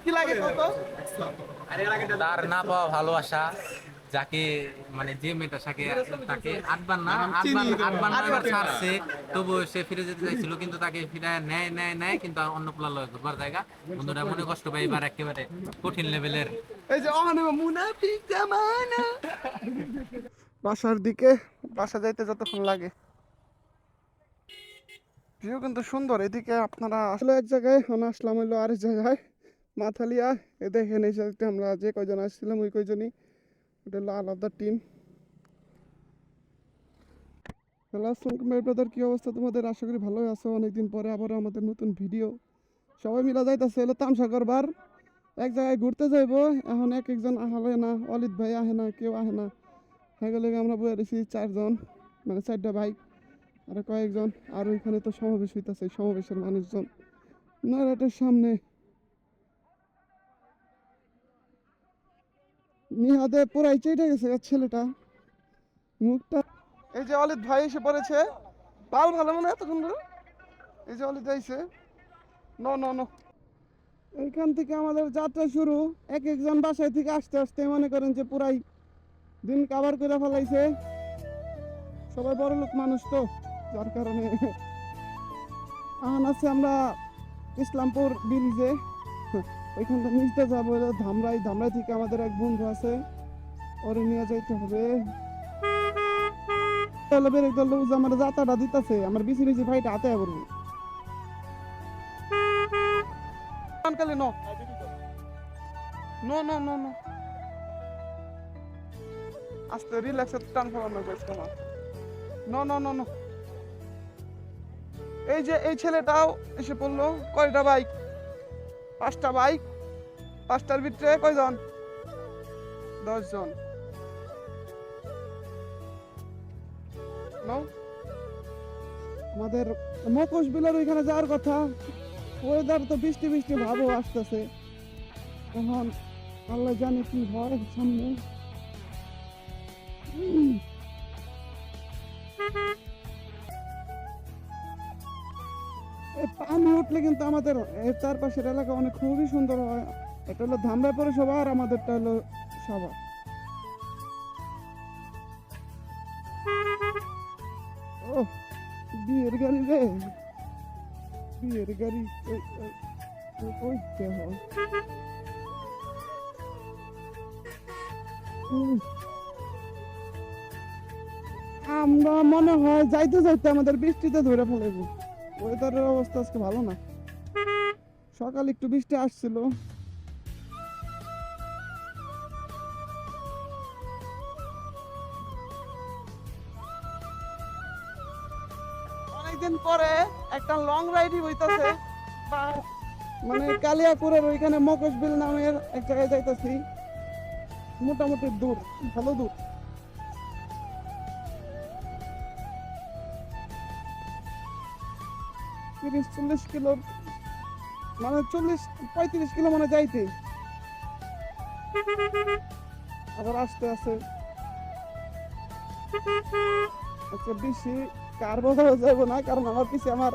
কি লাগে কত? তার না পাওয়া ভালোবাসা, যাকে মানে যে মেয়েটা তাকে আটবার না আটবার ছাড়ছে, তবু সে ফিরে যেতে চাইছিল, কিন্তু তাকে ফিরে নেয় কিন্তু অন্য প্লার লয় ঘুরবার জায়গা। বন্ধুরা মনে কষ্ট পাই এবার একেবারে কঠিন লেভেলের। এই যে অহনে মুনাফিক জামানা। বাসার দিকে, বাসা যাইতে যতক্ষণ লাগে। ভিউ কিন্তু সুন্দর এদিকে। আপনারা আসলে এক জায়গায়, আমরা আসলাম হইলো আরেক জায়গায়, মাথালিয়া। এ দেখেন এই সাথে আমরা যে কয়জন আসছিলাম ওই কয়জনই, এটা হলো আলাদা টিম। হ্যালো আসসালামু আলাইকুম ব্রাদার, কি অবস্থা তোমাদের? আশা করি ভালোই আছো। অনেকদিন পরে আবারও আমাদের নতুন ভিডিও। সবাই মিলা যাইতেছে হলো তামসা করবার, এক জায়গায় ঘুরতে যাইবো। এখন এক একজন আহলে না, অলিদ ভাই আহে না, কেউ আহে না। হয়ে গেলে আমরা বয়ে রয়েছি চারজন, মানে 4টা বাইক আর কয়েকজন। আর ওইখানে তো সমাবেশ হইতেছে, সমাবেশের মানুষজন নয়টার সামনে। নিহাদে পুরাই চেটে গেছে ছেলেটা, মুখটা। এই যে অলিদ ভাই এসে পড়েছে, পাল ভালো মনে এতক্ষণ ধরে। এই যে অলিদ আইছে। নো নো নো, এইখান থেকে আমাদের যাত্রা শুরু। এক একজন বাসায় থেকে আসতে আসতে মনে করেন যে পুরাই দিন কাভার করে ফেলাইছে। সবাই বড় লোক মানুষ তো, যার কারণে। এখন আছে আমরা ইসলামপুর ব্রিজে, ওইখান থেকে নিচতে যাবো ধামরাই। ধামরাই থেকে আমাদের এক বন্ধু আছে, ওরে নিয়ে যাইতে হবে। বেরেক দল আমার যাত্রাটা দিতেছে, আমার বিচি বিচি ভাইটা হাতে পড়বো। No no no no no, আস্তে রিল্যাক্স টান ফেলানো গেছে। নো নো নো নো, এই যে এই ছেলেটাও এসে পড়লো। কয়টা বাইক? 5টা বাইক। 5টার ভিতরে কয়জন? 10 জন। আমাদের মকশ বিলের ওইখানে যাওয়ার কথা। ওয়েদার তো বৃষ্টি বৃষ্টি ভাবও আসতেছে। এখন আল্লাহ জানে কি হয় সামনে। পানি উঠলে কিন্তু আমাদের এর চারপাশের এলাকা অনেক খুবই সুন্দর হয়। এটা হলো ধামরা পৌরসভা আর আমাদেরটা হলো সভা। ও বিয়ের গাড়ি রে, বিয়ের গাড়ি। আমরা মনে হয় যাইতে যাইতে আমাদের বৃষ্টিতে ধরে ফেলব। ওয়েদারের অবস্থা আজকে ভালো না। সকাল একটু বৃষ্টি আসছিল। অনেকদিন পরে একটা লং রাইডই হইতাছে, মানে কালিয়াপুরের ওইখানে মকশবিল নামের এক জায়গায় যাইতেছি। মোটামুটি দূর, ভালো দূর। 30-40 কিলো, মানে 40-35 কিলো মানে যাইতে, আবার আসতে আছে। আচ্ছা বেশি কার বোঝাও যাবো না, কারণ আমার পিছিয়ে আমার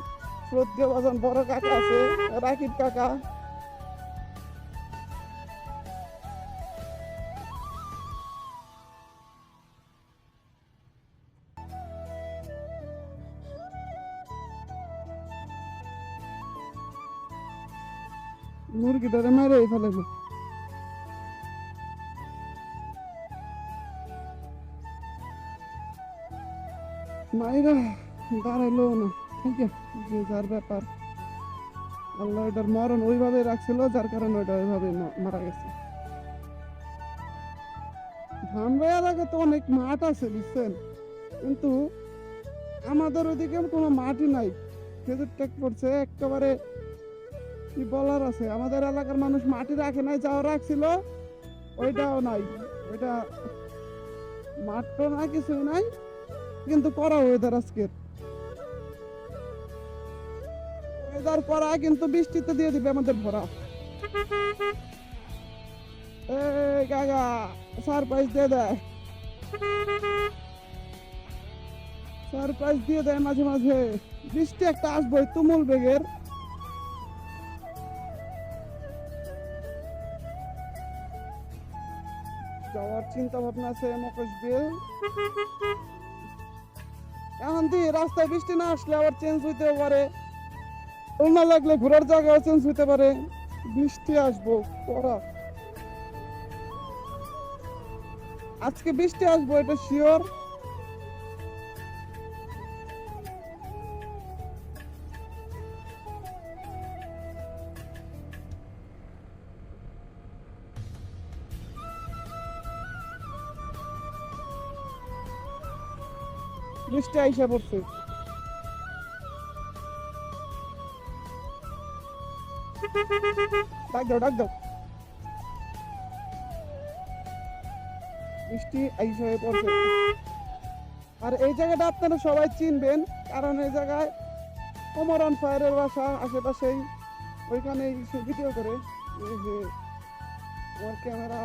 শ্রদ্ধেয় বাজন বড় কাকা আছে, রাকিব কাকা। মুরগিটারে মেরে ফেলাইলো। মাইরা দাঁড়াইলো না, ঠিক আছে, যে যার ব্যাপার। আল্লাহ এটার মরণ ওইভাবে রাখছিল, যার কারণে ওইটা ওইভাবে মারা গেছে। ধামরাই এলাকায় তো অনেক মাঠ আছে বুঝছেন, কিন্তু আমাদের ওইদিকে কোনো মাঠই নাই। খেজুর টেক পড়ছে একেবারে, কি বলার আছে। আমাদের এলাকার মানুষ মাটি রাখে নাই, যাও রাখছিল ওইটাও নাই। ওইটা মাঠ তো না, কিছুই নাই, কিন্তু করা ওয়েদার আজকের ওয়েদার করা, কিন্তু বৃষ্টিতে দিয়ে দিবে আমাদের ভরা। এই কাকা সারপ্রাইজ দিয়ে দেয়, সারপ্রাইজ দিয়ে দেয় মাঝে মাঝে। বৃষ্টি একটা আসবে তুমুল বেগের। যাওয়ার চিন্তা ভাবনা আছে মকশ বিল। এখন দিয়ে রাস্তায় বৃষ্টি না আসলে আবার চেঞ্জ হইতে পারে, না লাগলে ঘোরার জায়গাও চেঞ্জ হইতে পারে। বৃষ্টি আসবো পড়া, আজকে বৃষ্টি আসবো এটা শিওর। বৃষ্টি আইসা পড়ছে। ডাক দাও ডাক দাও, বৃষ্টি আইসা হয়ে পড়ছে। আর এই জায়গাটা আপনারা সবাই চিনবেন, কারণ এই জায়গায় ওমর অন ফায়ারের বাসা আশেপাশেই, ওইখানেই সে ভিডিও করে। এই যে আমার ক্যামেরা,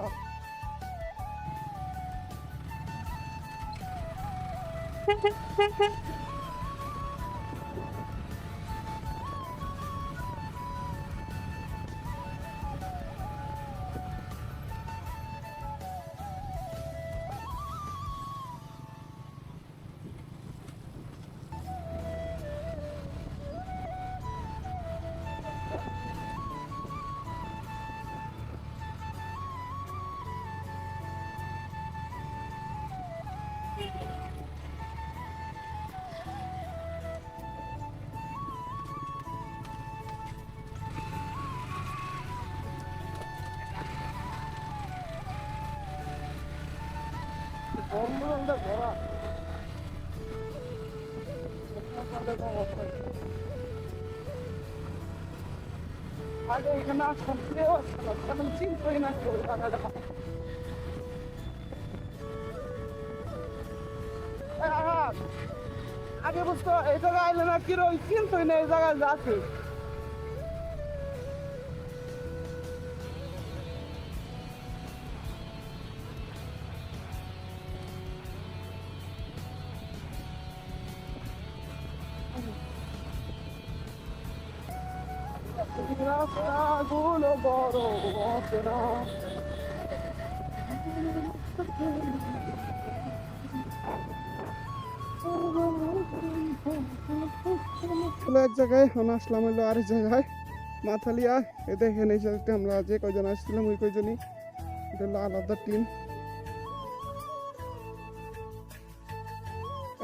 আগে এখানে আসতাম, কেউ আসতো না, এখন চিন্তাই না কেউ জায়গাটা। আগে বুঝতো এই জায়গায় আইলে না কিরকম চিন্তাই না এই জায়গায় আছে। রাস্তাগুলো বড় অচেনা, এক জায়গায় আমরা আসলাম, হলো আরেক জায়গায় মাথালিয়া। এ দেখেন এই সাইডে আমরা যে কয়জন আসছিলাম ওই কয়জনই, এটা হলো আলাদা টিম।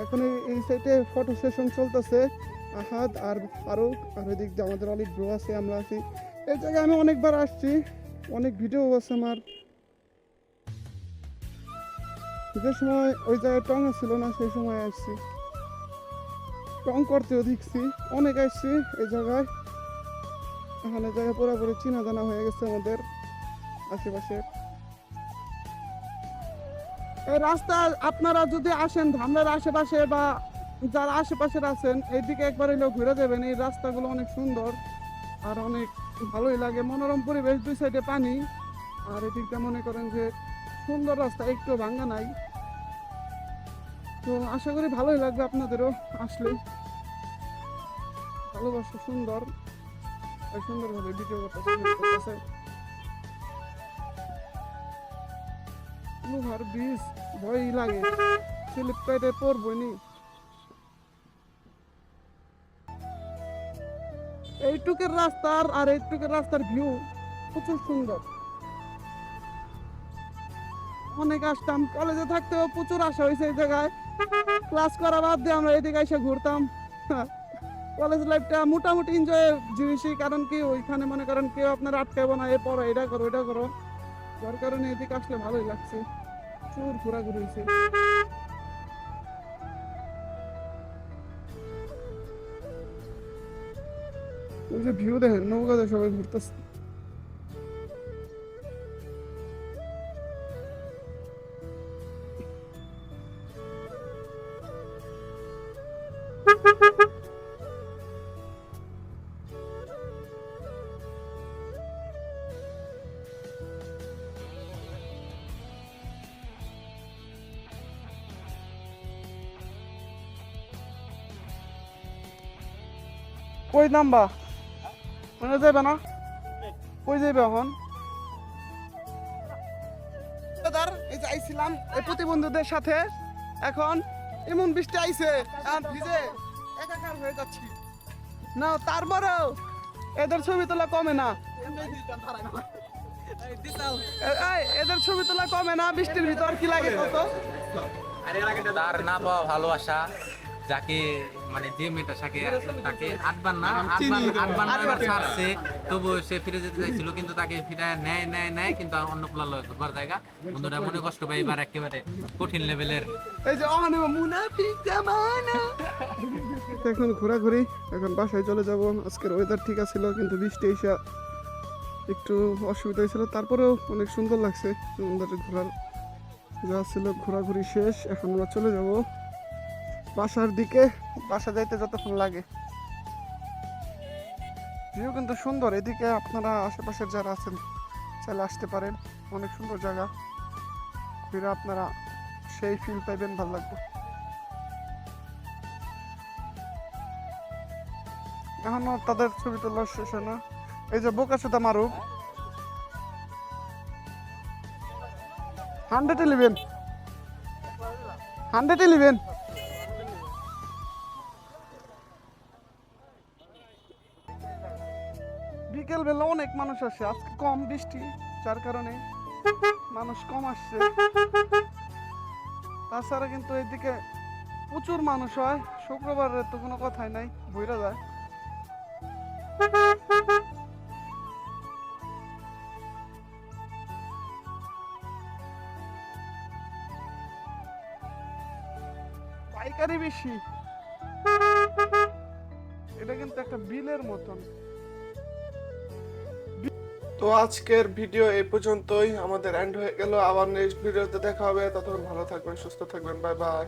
এখন এই সাইডে ফটো সেশন চলতেছে, আহাদ আর ফারুক, আর ওই দিক দিয়ে আমাদের অনেক ব্রো আছে, আমরা আছি। এই জায়গায় আমি অনেকবার আসছি, অনেক ভিডিও আছে আমার। যে সময় ওই জায়গায় টং ছিল না সেই সময় আসছি, টং করতেও দেখছি, অনেক আসছি এই জায়গায়। এখন এই জায়গায় পুরোপুরি চিনা জানা হয়ে গেছে আমাদের আশেপাশে। এই রাস্তা আপনারা যদি আসেন ধামরার আশেপাশে বা যারা আশেপাশের আছেন, এইদিকে একবার হলেও ঘুরে যাবেন। এই রাস্তাগুলো অনেক সুন্দর আর অনেক ভালোই লাগে, মনোরম পরিবেশ, দুই সাইডে পানি। আর এদিকটা মনে করেন যে সুন্দর রাস্তা, একটু ভাঙ্গা নাই। তো আশা করি ভালোই লাগবে আপনাদেরও আসলে। ভালোবাসা সুন্দর, সুন্দরভাবে ভিডিও করতেছে। লোহার ব্রিজ, ভয় লাগে, স্লিপ কেটে পড়বই নি। এইটুকের রাস্তার আর এইটুকের রাস্তার ভিউ প্রচুর সুন্দর। অনেক আসতাম, কলেজে থাকতেও প্রচুর আসা হয়েছে এই জায়গায়। ক্লাস করা বাদ দিয়ে আমরা এদিকে এসে ঘুরতাম। কলেজ লাইফটা মোটামুটি এনজয় জিনিসই, কারণ কি ওইখানে মনে করেন কেউ আপনার আটকাবো না, এ পড়ো এটা করো এটা করো, যার কারণে এদিকে আসলে ভালোই লাগছে। প্রচুর ঘোরাঘুরি হয়েছে। ওই যে ভিউ দেখেন, নৌকাতে সবাই ঘুরতেছে। কই নামবা, মনে যাইবে না? কই যাইবে এখন? এই যে আইছিলাম এই প্রতিবন্ধীদের সাথে, এখন এমন বৃষ্টি আইছে আর ভিজে একাকার হয়ে যাচ্ছি না, তারপরেও এদের ছবি তোলা কমে না। এদের ছবি তোলা কমে না, বৃষ্টির ভিতর কি লাগে কত। তার না পাওয়া ভালোবাসা, যাকে মানে যে মেয়েটার সাথে তাকে আটবার না এবার ছাড়ছে, তবু সে ফিরে যেতে চাইছিল কিন্তু তাকে ফিরে নেয় কিন্তু অন্য প্লাল ঘুরবার জায়গা। বন্ধুরা মনে কষ্ট পাই এবার একেবারে কঠিন লেভেলের। এই যে মুনাফিক জামানা। এখন ঘোরাঘুরি, এখন বাসায় চলে যাব। আজকের ওয়েদার ঠিক আছিল কিন্তু বৃষ্টি এসে একটু অসুবিধা হয়েছিল, তারপরেও অনেক সুন্দর লাগছে। আমাদের ঘোরার যা ছিল ঘোরাঘুরি শেষ, এখন আমরা চলে যাব বাসার দিকে। বাসা যাইতে যতক্ষণ লাগে। ভিউ কিন্তু সুন্দর, এদিকে আপনারা আশেপাশের যারা আছেন চাইলে আসতে পারেন, অনেক সুন্দর জায়গা। ফিরে আপনারা সেই ফিল পাইবেন, ভালো লাগবে। এখনো তাদের ছবি তোলা শেষ হয় না। এই যে বোকাচোদা মারুফ 111 বিকেল বেলা অনেক মানুষ আসে, আজকে কম বৃষ্টি যার কারণে মানুষ কম আসছে। তাছাড়া কিন্তু এদিকে প্রচুর মানুষ হয়, শুক্রবারের তো কোনো কথাই নাই, ভইরা যায়। পাইকারি বেশি, এটা কিন্তু একটা বিলের মতন। তো আজকের ভিডিও এই পর্যন্তই, আমাদের এন্ড হয়ে গেল। আবার নেক্সট ভিডিওতে দেখা হবে, ততক্ষণ ভালো থাকবেন, সুস্থ থাকবেন, বাই বাই।